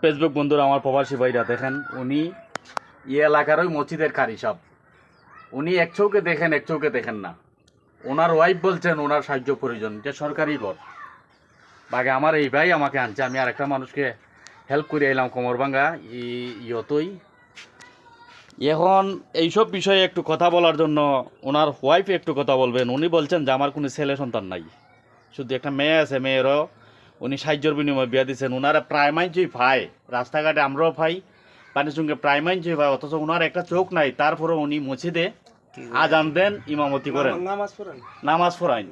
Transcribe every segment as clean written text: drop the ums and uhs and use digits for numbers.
Facebook বন্ধুরা, আমার প্রবাসী ভাইরা দেখেন, উনি এলাকার ওই মসজিদের কারি সাহেব। উনি এক চৌকে দেখেন, এক চৌকে দেখেন না। ওনার ওয়াইফ বলছেন ওনার সাহায্য প্রয়োজন, এটা সরকারি ঘর। বাগে আমার এই ভাই আমাকে আনছে, আমি আর একটা মানুষকে হেল্প করে এলাম কোমর ভাঙ্গা ইয়তই। এখন এইসব বিষয়ে একটু কথা বলার জন্য ওনার ওয়াইফ একটু কথা বলবেন। উনি বলছেন যে আমার কোনো ছেলে সন্তান নাই, শুধু একটা মেয়ে আছে, মেয়েরও উনি সাহায্যের বিনিময়ে বিয়া দিচ্ছেন। ওনারা প্রায় মাইনই ভাই, রাস্তাঘাটে আমরাও ভাই, পানির সঙ্গে প্রায় মাইনই ভাই, অথচ ওনার একটা চোখ নাই। তারপরে উনি মসজিদে আজান দেন, ইমামতি করেন, নামাজ পড়েন।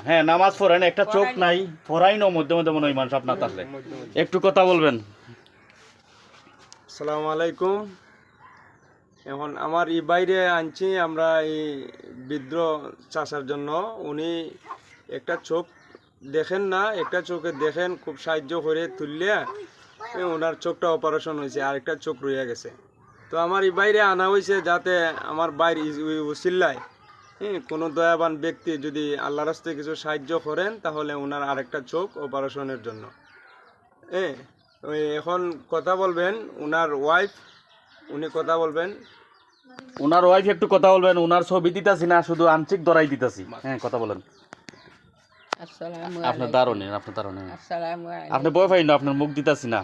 হ্যাঁ, নামাজ পড়েন, একটা চোখ নাই, পড়াইনও মধ্যে মধ্যে মনে হয় মানুষ আপনার থাকলে একটু কথা বলবেন। আসসালামু আলাইকুম। এখন আমার এই বাইরে আনছি আমরা এই বৃদ্ধ চাষার জন্য। উনি একটা চোখ দেখেন না, একটা চোখে দেখেন, খুব সাহায্য করে তুললে ওনার চোখটা অপারেশন হয়েছে, আর একটা চোখ রয়ে গেছে। তো আমার এই বাইরে আনা হয়েছে যাতে আমার বাইরে উচিল্লায় কোনো দয়াবান ব্যক্তি যদি আল্লাহর রাস্তায় কিছু সাহায্য করেন তাহলে ওনার আরেকটা চোখ অপারেশনের জন্য। এখন কথা বলবেন ওনার ওয়াইফ, উনি কথা বলবেন। ওনার ওয়াইফ একটু কথা বলবেন। ওনার ছবি দিতাছি না, শুধু আংশিক ধরাই দিতাছি। হ্যাঁ, কথা বলেন। আপনার দারুণে, আপনি বয় পাই না, আপনার মুখ দিতাছি না।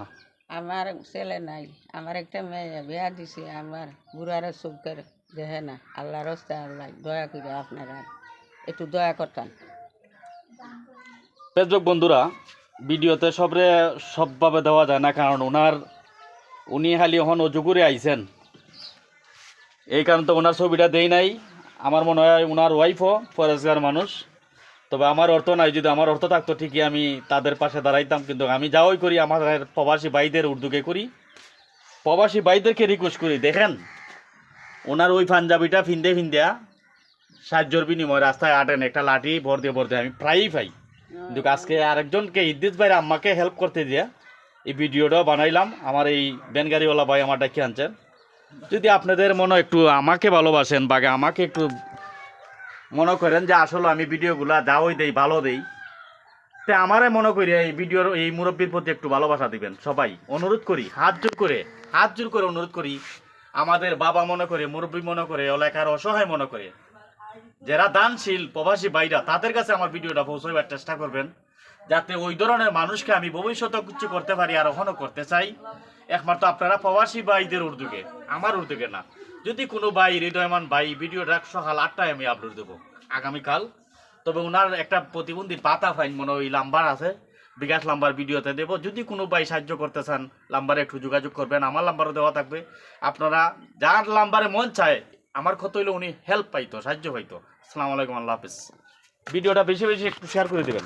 আমার ছেলে নাই, আমার একটা মেয়ে বিয়া দিছি। আমার বুড়ার চোখের দেখে না, আল্লাহ রাস্তা আল্লাহ দয়া করে আপনারা একটু দয়া করতেন। ফেসবুক বন্ধুরা, ভিডিওতে সবভাবে দেওয়া যায় না, কারণ উনি খালি এখন অজু করে আইছেন, এই কারণে তো ওনার ছবিটা দেই নাই। আমার মনে হয় ওনার ওয়াইফও ফরেজগার মানুষ, তবে আমার অর্থ নাই। যদি আমার অর্থ থাকতো ঠিকই আমি তাদের পাশে দাঁড়াইতাম, কিন্তু আমি যাওয়াই করি আমাদের প্রবাসী ভাইদের উর্দুকে করি, প্রবাসী ভাইদেরকে রিকোয়েস্ট করি। দেখেন, ওনার ওই পাঞ্জাবিটা ফিন্দে সাহায্যর বিনিময় রাস্তায় আটেন, একটা লাঠি ভরতে আমি প্রায়ই পাই। কিন্তু আজকে আরেকজনকে ইদ্দিস ভাইরা আমাকে হেল্প করতে দিয়ে এই ভিডিওটাও বানাইলাম। আমার এই ব্যানগাড়িওয়ালা ভাই আমার ডাকি আনছেন। যদি আপনাদের মনে একটু আমাকে ভালোবাসেন বা আমাকে একটু মনে করেন যে আসলে আমি ভিডিওগুলা যাওই দেই, ভালো দেই, তো আমারে মনে করি এই ভিডিওর এই মুরব্বীর প্রতি একটু ভালোবাসা দিবেন। সবাই অনুরোধ করি, হাত জোর করে অনুরোধ করি। আমাদের বাবা মনে করে, মুরব্বী মনে করে, এলাকার অসহায় মনে করে, যারা দানশীল প্রবাসী ভাইরা, তাদের কাছে আমার ভিডিওটা পৌঁছাবার চেষ্টা করবেন, যাতে ওই ধরনের মানুষকে আমি ভবিষ্যতে কিছু করতে পারি, আর ওখানে করতে চাই। একমাত্র আপনারা প্রবাসী ভাইদের উদ্যোগে, আমার উদ্যোগে না। যদি কোনো ভাই, হৃদয়মান ভাই, ভিডিওটা সকাল 8টায় আমি আপলোড দেবো আগামীকাল। তবে ওনার একটা প্রতিবন্ধী পাতা ফাইন মনে ওই নাম্বার আছে, বিকাশ নাম্বার ভিডিওতে দেবো। যদি কোনো ভাই সাহায্য করতে চান, নাম্বারে একটু যোগাযোগ করবেন, আমার নাম্বারও দেওয়া থাকবে। আপনারা যার নাম্বারে মন চায়, আমার ক্ষত হইলে উনি হেল্প পাইতো, সাহায্য পাইতো। আসসালামু আলাইকুম, আল্লাহ হাফিজ। ভিডিওটা বেশি বেশি একটু শেয়ার করে দেবেন।